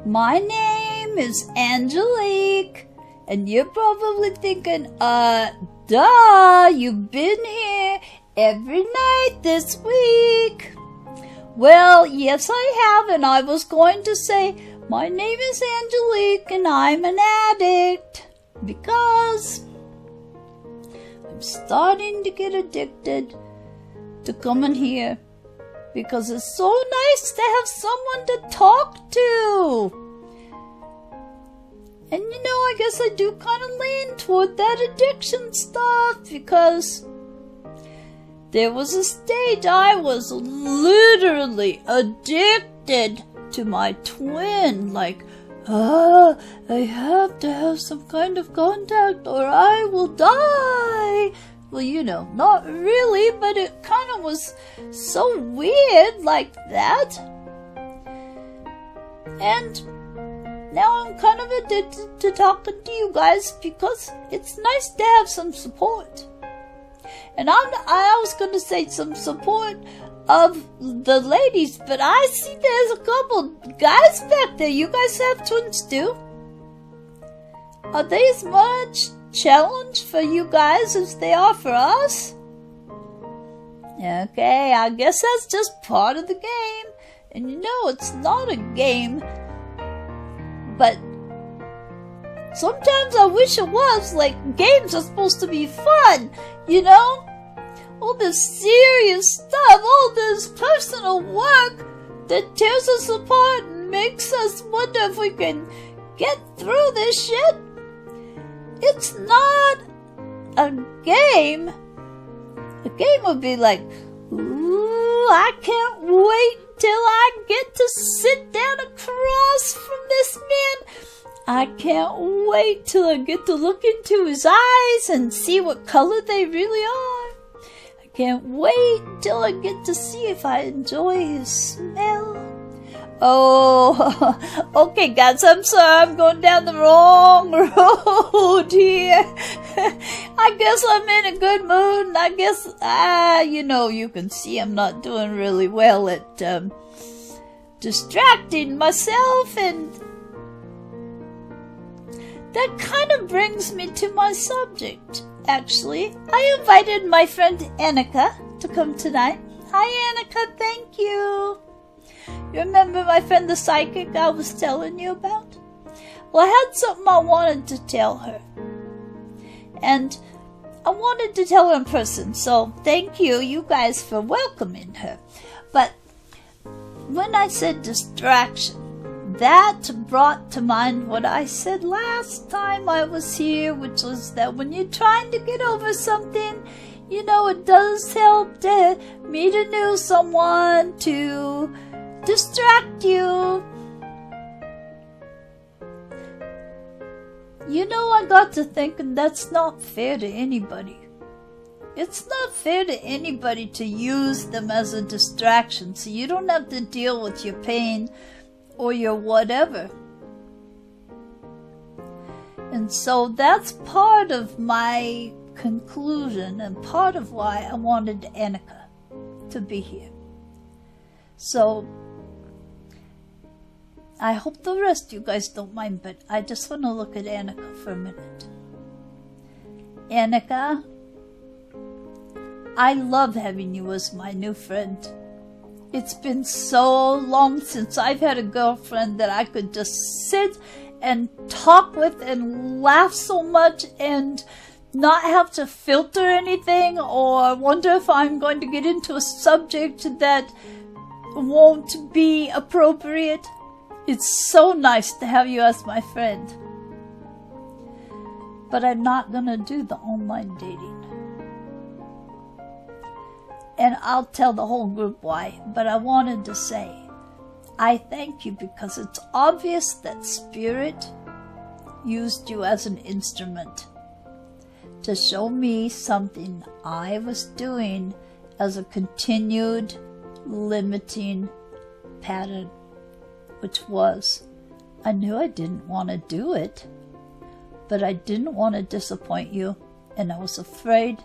My name is Angelique, and you're probably thinking, duh, you've been here every night this week. Well, yes I have, and I was going to say, my name is Angelique, and I'm an addict, because I'm starting to get addicted to coming here, because it's so nice to have someone to talk to. And you know, I guess I do kind of lean toward that addiction stuff, because there was a stage I was literally addicted to my twin. Like, I have to have some kind of contact or I will die. Well, you know, not really, but it kind of was so weird like that. And now I'm kind of addicted to talking to you guys because it's nice to have some support. And I was going to say some support of the ladies, but I see there's a couple guys back there. You guys have twins too? Are they as much challenge for you guys as they are for us? Okay, I guess that's just part of the game. And you know, it's not a game, but sometimes I wish it was. Like, games are supposed to be fun, you know? All this serious stuff, all this personal work that tears us apart and makes us wonder if we can get through this shit. It's not a game. A game would be like, ooh, I can't wait till I get to sit down across from this man. I can't wait till I get to look into his eyes and see what color they really are. I can't wait till I get to see if I enjoy his smell. Oh, okay guys, I'm sorry, I'm going down the wrong road here. I guess I'm in a good mood, and I guess, you know, you can see I'm not doing really well at distracting myself, and that kind of brings me to my subject, actually. I invited my friend Annika to come tonight. Hi Annika, thank you. You remember my friend the psychic I was telling you about? Well, I had something I wanted to tell her. And I wanted to tell her in person, so thank you guys for welcoming her. But when I said distraction, that brought to mind what I said last time I was here, which was that when you're trying to get over something, you know, it does help to meet a new someone to distract you. You know, I got to thinking that's not fair to anybody. It's not fair to anybody to use them as a distraction, so you don't have to deal with your pain or your whatever. And so that's part of my conclusion and part of why I wanted Annika to be here. So I hope the rest of you guys don't mind, but I just want to look at Annika for a minute. Annika, I love having you as my new friend. It's been so long since I've had a girlfriend that I could just sit and talk with and laugh so much and not have to filter anything or wonder if I'm going to get into a subject that won't be appropriate. It's so nice to have you as my friend. But I'm not going to do the online dating. And I'll tell the whole group why, but I wanted to say, I thank you because it's obvious that Spirit used you as an instrument to show me something I was doing as a continued limiting pattern, which was, I knew I didn't want to do it, but I didn't want to disappoint you, and I was afraid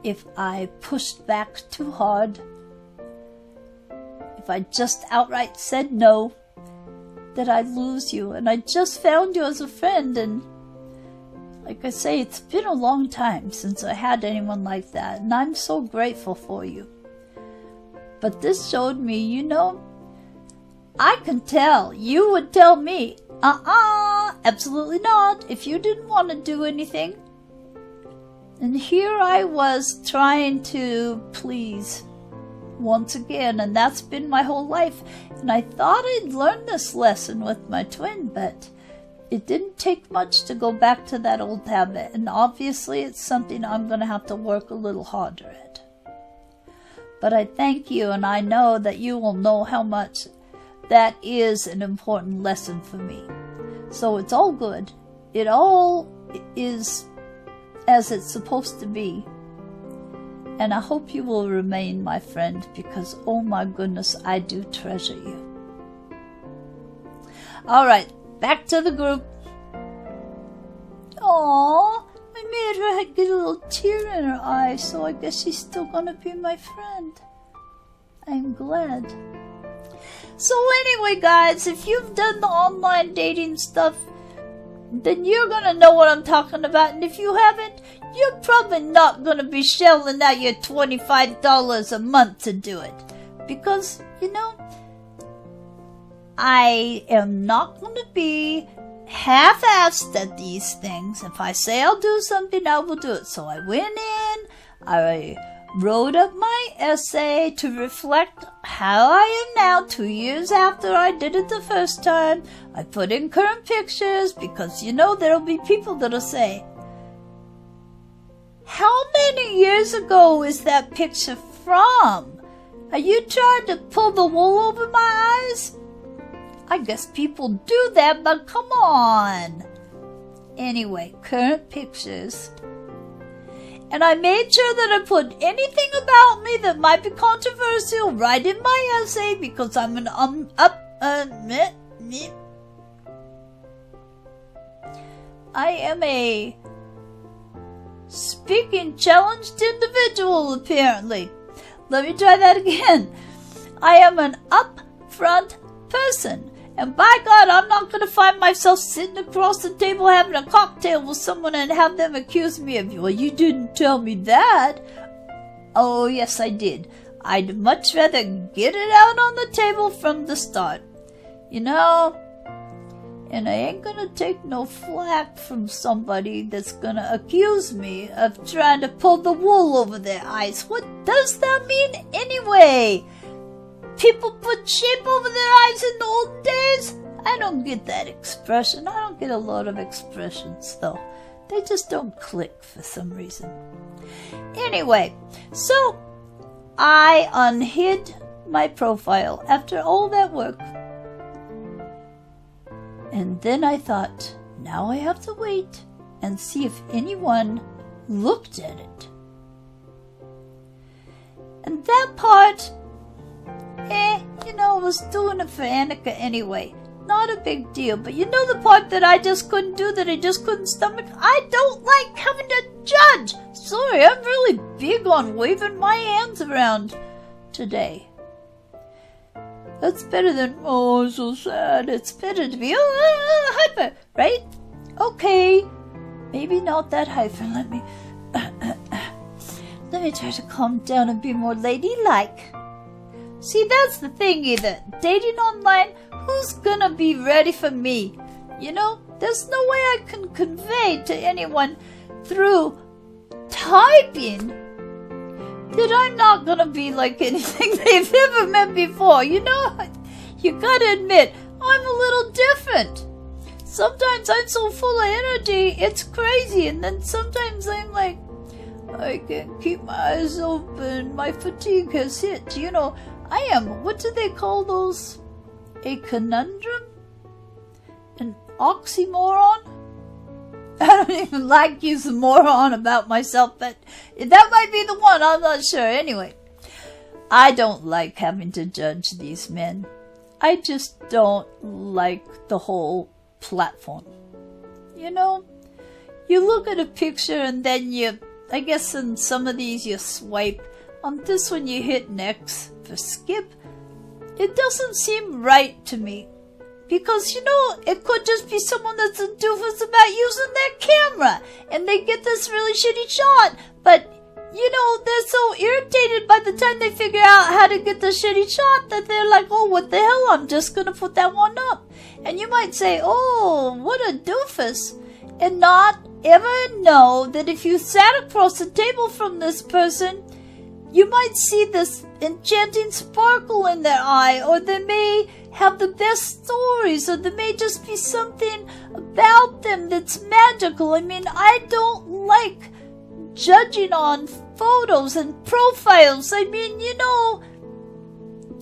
if I pushed back too hard, if I just outright said no, that I'd lose you. And I just found you as a friend, and like I say, it's been a long time since I had anyone like that, and I'm so grateful for you. But this showed me, you know, I can tell. You would tell me, absolutely not, if you didn't want to do anything. And here I was trying to please once again, and that's been my whole life. And I thought I'd learned this lesson with my twin, but it didn't take much to go back to that old habit, and obviously it's something I'm going to have to work a little harder at. But I thank you, and I know that you will know how much that is an important lesson for me. So it's all good. It all is as it's supposed to be. And I hope you will remain my friend, because, oh my goodness, I do treasure you. All right, back to the group. Aww, I made her get a little tear in her eye, so I guess she's still gonna be my friend. I'm glad. So anyway, guys, if you've done the online dating stuff, then you're gonna know what I'm talking about. And if you haven't, you're probably not gonna be shelling out your $25 a month to do it. Because, you know, I am not gonna be half-assed at these things. If I say I'll do something, I will do it. So I went in, I wrote up my essay to reflect how I am now 2 years after I did it the first time. I put in current pictures because, you know, there'll be people that'll say, how many years ago is that picture from? Are you trying to pull the wool over my eyes? I guess people do that, but come on. Anyway, current pictures. And I made sure that I put anything about me that might be controversial right in my essay, because I'm an I am a speaking challenged individual, apparently. Let me try that again. I am an upfront person. And by God, I'm not going to find myself sitting across the table having a cocktail with someone and have them accuse me of, well, you didn't tell me that. Oh, yes, I did. I'd much rather get it out on the table from the start. You know, and I ain't going to take no flack from somebody that's going to accuse me of trying to pull the wool over their eyes. What does that mean anyway? People put shape over their eyes in the old days? I don't get that expression. I don't get a lot of expressions, though. They just don't click for some reason. Anyway, so I unhid my profile after all that work. And then I thought, now I have to wait and see if anyone looked at it. And that part, you know, I was doing it for Annika anyway. Not a big deal. But you know the part that I just couldn't do, that I just couldn't stomach? I don't like having to judge. Sorry, I'm really big on waving my hands around today. That's better than, oh, I'm so sad. It's better to be, hyper, right? Okay. Maybe not that hyper. Let me try to calm down and be more ladylike. See, that's the thing either. Dating online, who's gonna be ready for me? You know, there's no way I can convey to anyone through typing that I'm not gonna be like anything they've ever met before. You know, you gotta admit, I'm a little different. Sometimes I'm so full of energy, it's crazy. And then sometimes I'm like, I can't keep my eyes open. My fatigue has hit, you know. I am, what do they call those? A conundrum? An oxymoron? I don't even like using moron about myself, but that might be the one, I'm not sure. Anyway, I don't like having to judge these men. I just don't like the whole platform. You know, you look at a picture and then you, I guess in some of these you swipe. On this one you hit next for skip. It doesn't seem right to me. Because, it could just be someone that's a doofus about using their camera, and they get this really shitty shot, but, they're so irritated by the time they figure out how to get the shitty shot that they're like, oh, what the hell, I'm just gonna put that one up. And you might say, oh, what a doofus, and not ever know that if you sat across the table from this person, you might see this enchanting sparkle in their eye, or they may have the best stories, or there may just be something about them that's magical. I mean, I don't like judging on photos and profiles. I mean,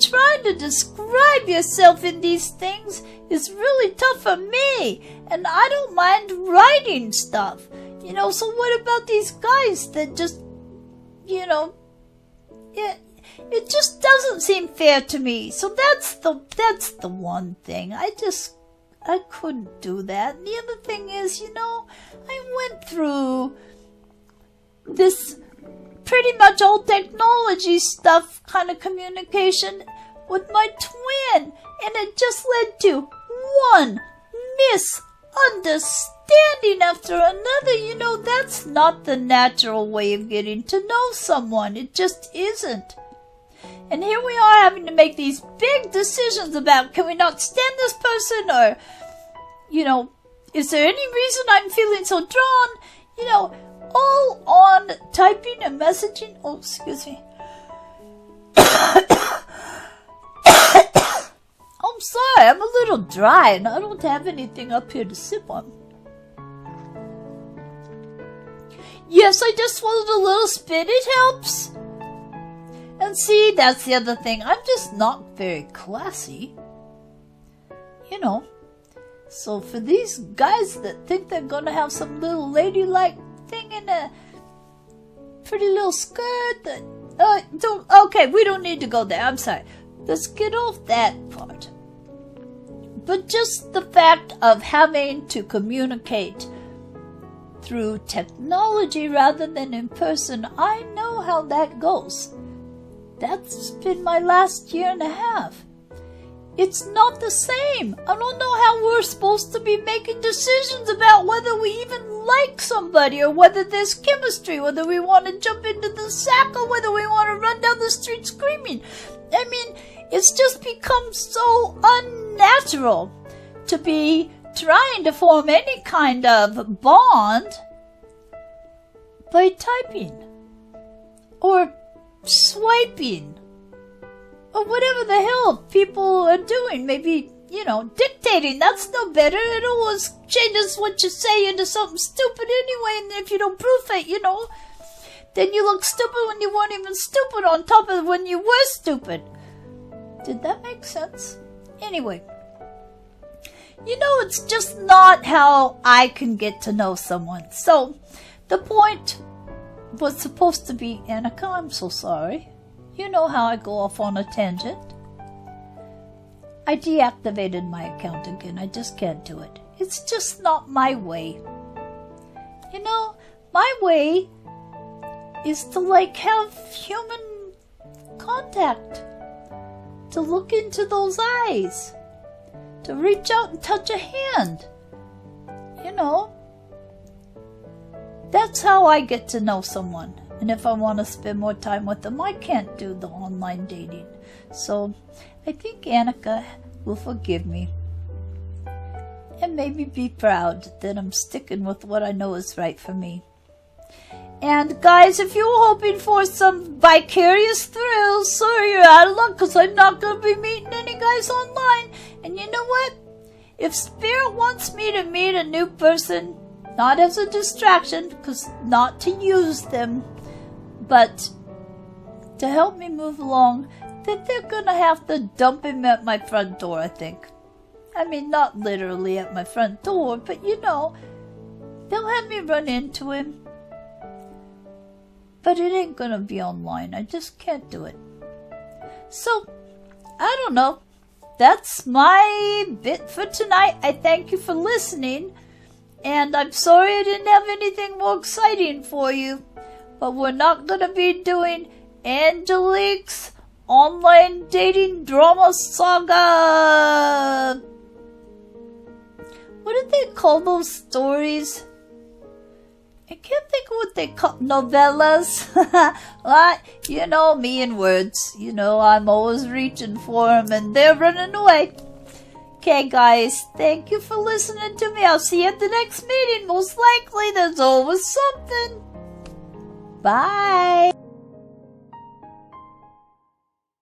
trying to describe yourself in these things is really tough for me, and I don't mind writing stuff. So what about these guys that just, it just doesn't seem fair to me. So that's the one thing. I couldn't do that. And the other thing is, I went through this pretty much all technology stuff kind of communication with my twin, and it just led to one misunderstanding after another. That's not the natural way of getting to know someone. It just isn't. And here we are having to make these big decisions about, can we not stand this person, or, is there any reason I'm feeling so drawn? All on typing and messaging. Oh, excuse me. I'm sorry, I'm a little dry and I don't have anything up here to sip on. Yes, I just swallowed a little spit. It helps. And see, that's the other thing. I'm just not very classy. So for these guys that think they're going to have some little ladylike thing in a pretty little skirt that... Okay, we don't need to go there. I'm sorry. Let's get off that part. But just the fact of having to communicate through technology rather than in person, I know how that goes. That's been my last year and a half. It's not the same. I don't know how we're supposed to be making decisions about whether we even like somebody, or whether there's chemistry, whether we want to jump into the sack, or whether we want to run down the street screaming. I mean, it's just become so unnatural to be trying to form any kind of bond by typing or swiping or whatever the hell people are doing. Maybe, dictating. That's no better. It always changes what you say into something stupid anyway, and if you don't proof it, then you look stupid when you weren't even stupid on top of when you were stupid. Did that make sense? Anyway, it's just not how I can get to know someone. So, the point was supposed to be, Annika, I'm so sorry. You know how I go off on a tangent. I deactivated my account again. I just can't do it. It's just not my way. My way is to have human contact. To look into those eyes. To reach out and touch a hand. That's how I get to know someone. And if I want to spend more time with them, I can't do the online dating. So I think Annika will forgive me. And maybe be proud that I'm sticking with what I know is right for me. And guys, if you were hoping for some vicarious thrills, sorry, you're out of luck, because I'm not going to be meeting any guys online. And you know what? If Spirit wants me to meet a new person, not as a distraction, because not to use them, but to help me move along, then they're going to have to dump him at my front door, I think. I mean, not literally at my front door, but they'll have me run into him. But it ain't gonna be online. I just can't do it. So, I don't know. That's my bit for tonight. I thank you for listening. And I'm sorry I didn't have anything more exciting for you. But we're not gonna be doing Angelique's online dating drama saga What did they call those stories? I can't think of what they call novellas. Well, you know me and words. You know I'm always reaching for them and they're running away. Okay, guys, thank you for listening to me. I'll see you at the next meeting. Most likely, there's always something. Bye.